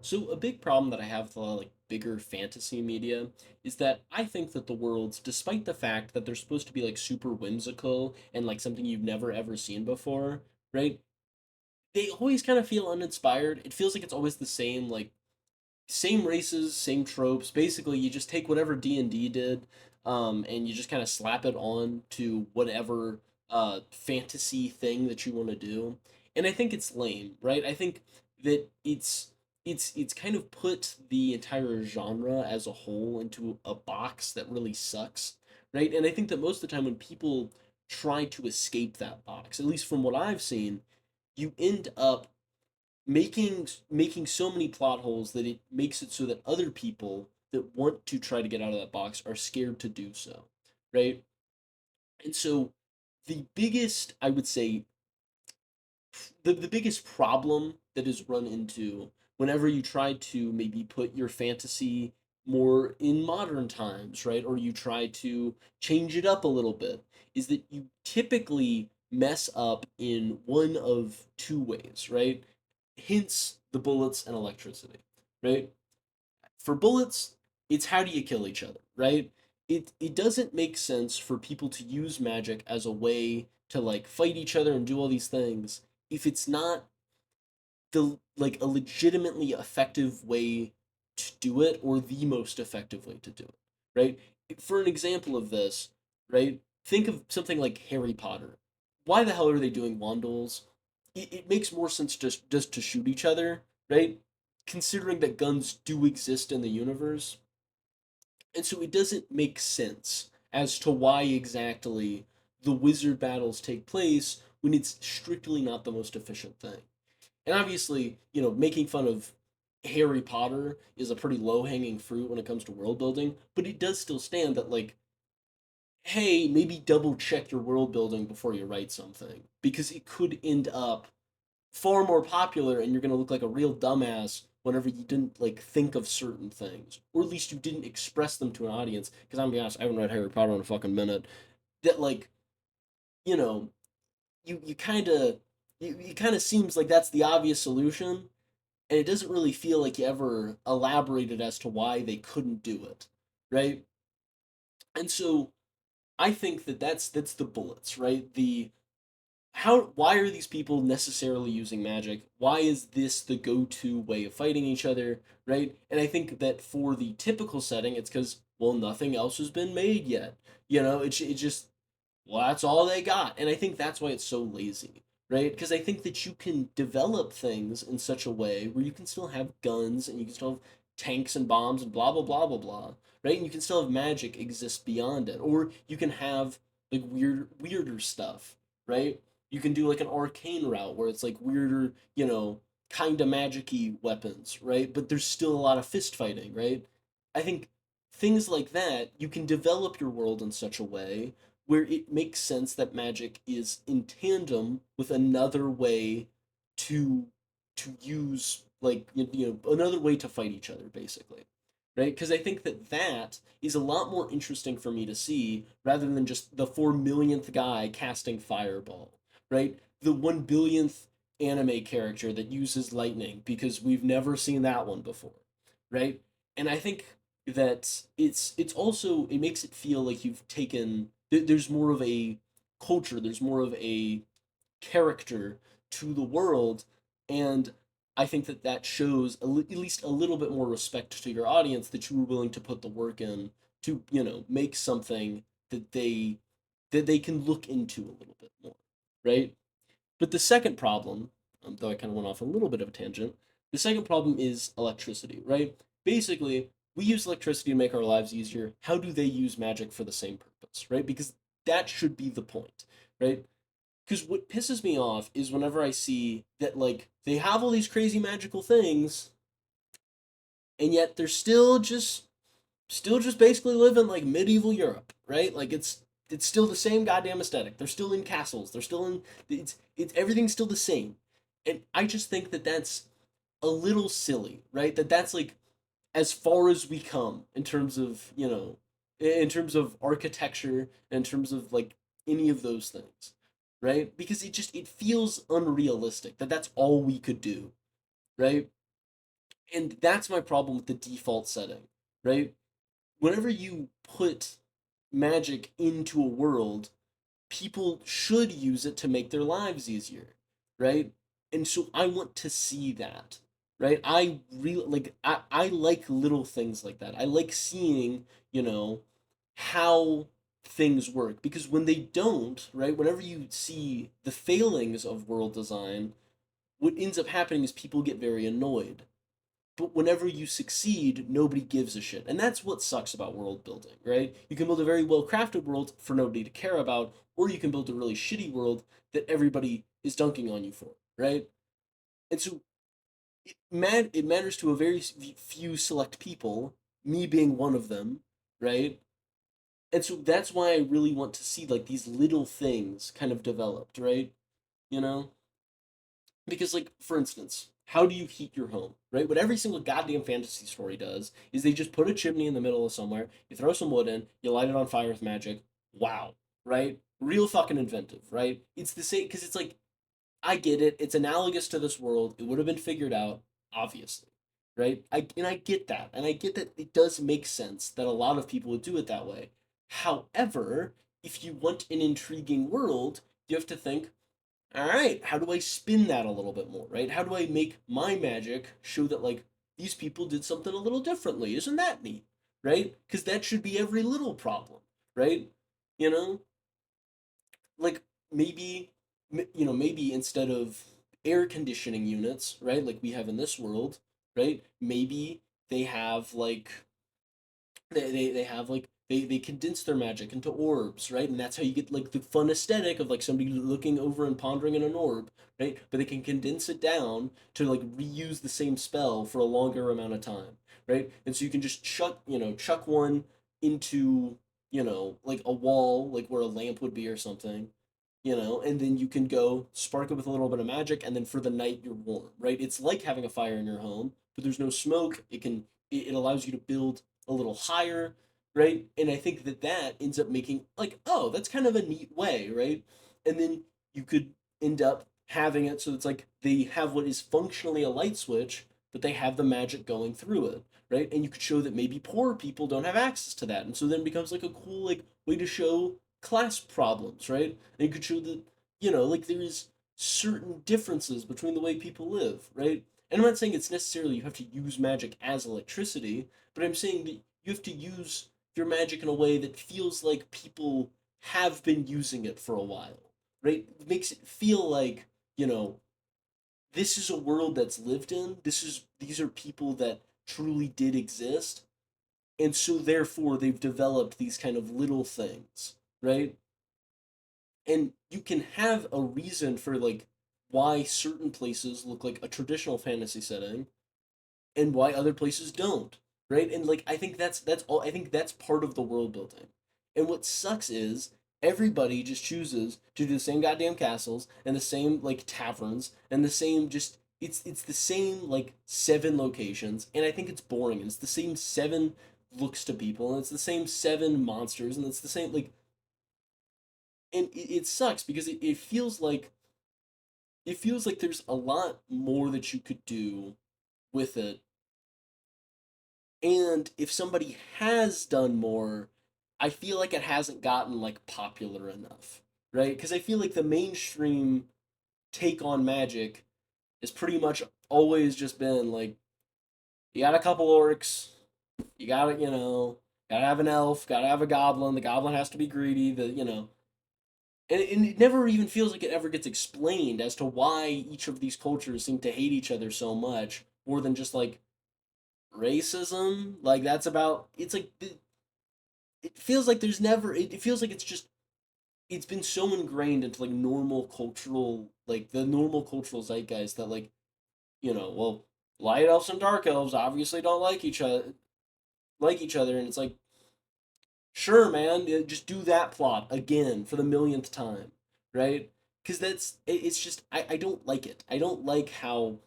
So a big problem that I have with a lot of like bigger fantasy media is that I think that the worlds, despite the fact that they're supposed to be like super whimsical and like something you've never ever seen before, right? They always kind of feel uninspired. It feels like it's always the same, like same races, same tropes. Basically, you just take whatever D&D did, and you just kind of slap it on to whatever fantasy thing that you want to do. And I think it's lame, right? I think that it's kind of put the entire genre as a whole into a box that really sucks, right? And I think that most of the time when people try to escape that box, at least from what I've seen, you end up making so many plot holes that it makes it so that other people that want to try to get out of that box are scared to do so, right? And so the biggest, I would say, the biggest problem that is run into whenever you try to maybe put your fantasy more in modern times, right? Or you try to change it up a little bit, is that you typically mess up in one of two ways, right? Hence the bullets and electricity, right? For bullets, it's how do you kill each other, right? It doesn't make sense for people to use magic as a way to like fight each other and do all these things if it's not the like a legitimately effective way to do it or the most effective way to do it, right? For an example of this, right? Think of something like Harry Potter. Why the hell are they doing wand duels? It makes more sense just to shoot each other, right? Considering that guns do exist in the universe, and so it doesn't make sense as to why exactly the wizard battles take place when it's strictly not the most efficient thing. And obviously, making fun of Harry Potter is a pretty low hanging fruit when it comes to world building, but it does still stand that, like, hey, maybe double check your world building before you write something, because it could end up far more popular and you're going to look like a real dumbass whenever you didn't, like, think of certain things, or at least you didn't express them to an audience. Because I'm gonna be honest, I haven't read Harry Potter in a fucking minute. That, like, you know, you kind of. It kind of seems like that's the obvious solution, and it doesn't really feel like you ever elaborated as to why they couldn't do it, right? And so I think that that's the bullets, right? The how why are these people necessarily using magic? Why is this the go-to way of fighting each other, right? And I think that for the typical setting, it's because well, nothing else has been made yet. It just well, that's all they got. And I think that's why it's so lazy, right? Because I think that you can develop things in such a way where you can still have guns and you can still have tanks and bombs and blah, blah, blah, blah, blah, right? And you can still have magic exist beyond it. Or you can have like weirder stuff, right? You can do like an arcane route where it's like weirder, kind of magic-y weapons, right? But there's still a lot of fist fighting, right? I think things like that, you can develop your world in such a way where it makes sense that magic is in tandem with another way to use like another way to fight each other basically, right? Because I think that that is a lot more interesting for me to see rather than just the 4 millionth guy casting fireball, right? The 1 billionth anime character that uses lightning because we've never seen that one before, right? And I think that it's also it makes it feel like you've taken there's more of a culture, there's more of a character to the world, and I think that that shows at least a little bit more respect to your audience that you were willing to put the work in to make something that they can look into a little bit more, right? But the second problem, though I kind of went off a little bit of a tangent, the second problem is electricity, right? Basically, we use electricity to make our lives easier. How do they use magic for the same purpose, right? Because that should be the point, right? Because what pisses me off is whenever I see that, like, they have all these crazy magical things, and yet they're still just basically live in like medieval Europe, right? Like it's still the same goddamn aesthetic. They're still in castles. They're still in it's everything's still the same, and I just think that that's a little silly, right? That's like as far as we come in terms of in terms of architecture, in terms of like any of those things, right? Because it feels unrealistic that that's all we could do, right? And that's my problem with the default setting, right? Whenever you put magic into a world, people should use it to make their lives easier, right? And so I want to see that, right? I really like I like little things like that. I like seeing, you know, how things work because when they don't, right? Whenever you see the failings of world design, what ends up happening is people get very annoyed, but whenever you succeed, nobody gives a shit. And that's what sucks about world building, right? You can build a very well crafted world for nobody to care about, or you can build a really shitty world that everybody is dunking on you for, right? And so it matters to a very few select people, me being one of them, right? And so that's why I really want to see like these little things kind of developed, right? You know? Because, like, for instance, how do you heat your home, right? What every single goddamn fantasy story does is they just put a chimney in the middle of somewhere, you throw some wood in, you light it on fire with magic. Wow, right? Real fucking inventive, right? It's the same, because it's like, I get it. It's analogous to this world. It would have been figured out, obviously, right? I get that. And I get that it does make sense that a lot of people would do it that way. However, if you want an intriguing world, you have to think, all right, how do I spin that a little bit more, right? How do I make my magic show that like these people did something a little differently? Isn't that neat, right? Because that should be every little problem, right? You know, like maybe maybe instead of air conditioning units, right, like we have in this world, right? Maybe they have like they have like they condense their magic into orbs, right? And that's how you get like the fun aesthetic of like somebody looking over and pondering in an orb, right? But they can condense it down to like reuse the same spell for a longer amount of time, right? And so you can just chuck one into, like a wall, like where a lamp would be or something, and then you can go spark it with a little bit of magic, and then for the night you're warm, right? It's like having a fire in your home, but there's no smoke. It allows you to build a little higher, right? And I think that that ends up making like, oh, that's kind of a neat way, right? And then you could end up having it so it's like they have what is functionally a light switch, but they have the magic going through it, right? And you could show that maybe poor people don't have access to that, and so then it becomes like a cool like way to show class problems, right? And you could show that like there's certain differences between the way people live, right? And I'm not saying it's necessarily you have to use magic as electricity, but I'm saying that you have to use your magic in a way that feels like people have been using it for a while, right? It makes it feel like, you know, this is a world that's lived in. These are people that truly did exist. And so therefore they've developed these kind of little things, right? And you can have a reason for like why certain places look like a traditional fantasy setting and why other places don't, right? And like I think that's part of the world building. And what sucks is everybody just chooses to do the same goddamn castles and the same like taverns and the same just it's the same like seven locations, and I think it's boring, and it's the same seven looks to people, and it's the same seven monsters, and it's the same like, and it sucks because it feels like there's a lot more that you could do with it. And if somebody has done more, I feel like it hasn't gotten like popular enough, right? Because I feel like the mainstream take on magic has pretty much always just been like, you got a couple orcs, you gotta, gotta have an elf, gotta have a goblin, the goblin has to be greedy, and it never even feels like it ever gets explained as to why each of these cultures seem to hate each other so much, more than just like racism. Like that's about. It's like it feels like there's never. It feels like it's been so ingrained into like normal cultural, like the normal cultural zeitgeist that like, well, light elves and dark elves obviously don't like each other, and it's like, sure, man, just do that plot again for the millionth time, right? Because it's just I don't like it. I don't like how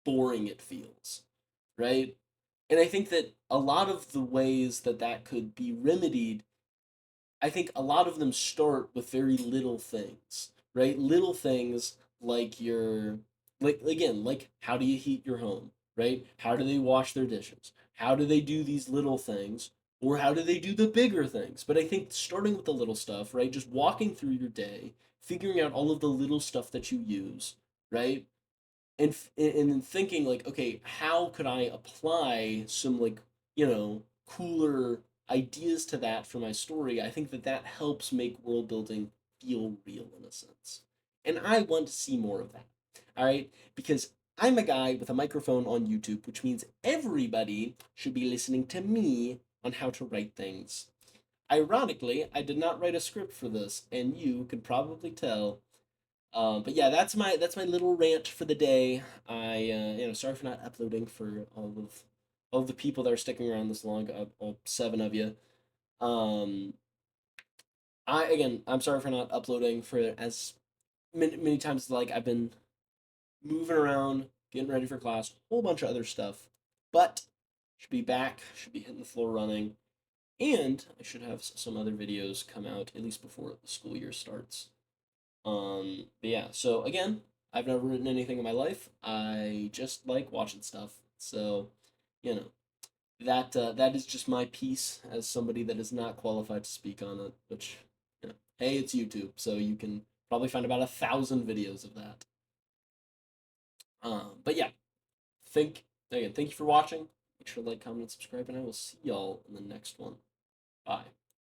boring it feels, right? And I think that a lot of the ways that that could be remedied, I think a lot of them start with very little things, right? Little things like your, like again, like how do you heat your home, right? How do they wash their dishes? How do they do these little things? Or how do they do the bigger things? But I think starting with the little stuff, right? Just walking through your day, figuring out all of the little stuff that you use, right? And then thinking like, okay, how could I apply some like, cooler ideas to that for my story? I think that that helps make world building feel real in a sense. And I want to see more of that. All right? Because I'm a guy with a microphone on YouTube, which means everybody should be listening to me on how to write things. Ironically, I did not write a script for this, and you could probably tell. But yeah, that's my little rant for the day. Sorry for not uploading for all of the people that are sticking around this long, all seven of you. Um, I'm sorry for not uploading for as many times as like I've been moving around, getting ready for class, whole bunch of other stuff. But should be back, should be hitting the floor running, and I should have some other videos come out at least before the school year starts. But yeah, so again, I've never written anything in my life. I just like watching stuff. So, you know, that is just my piece as somebody that is not qualified to speak on it, which, hey, it's YouTube, so you can probably find about 1,000 videos of that. But yeah, thank you for watching. Make sure to like, comment, and subscribe, and I will see y'all in the next one. Bye.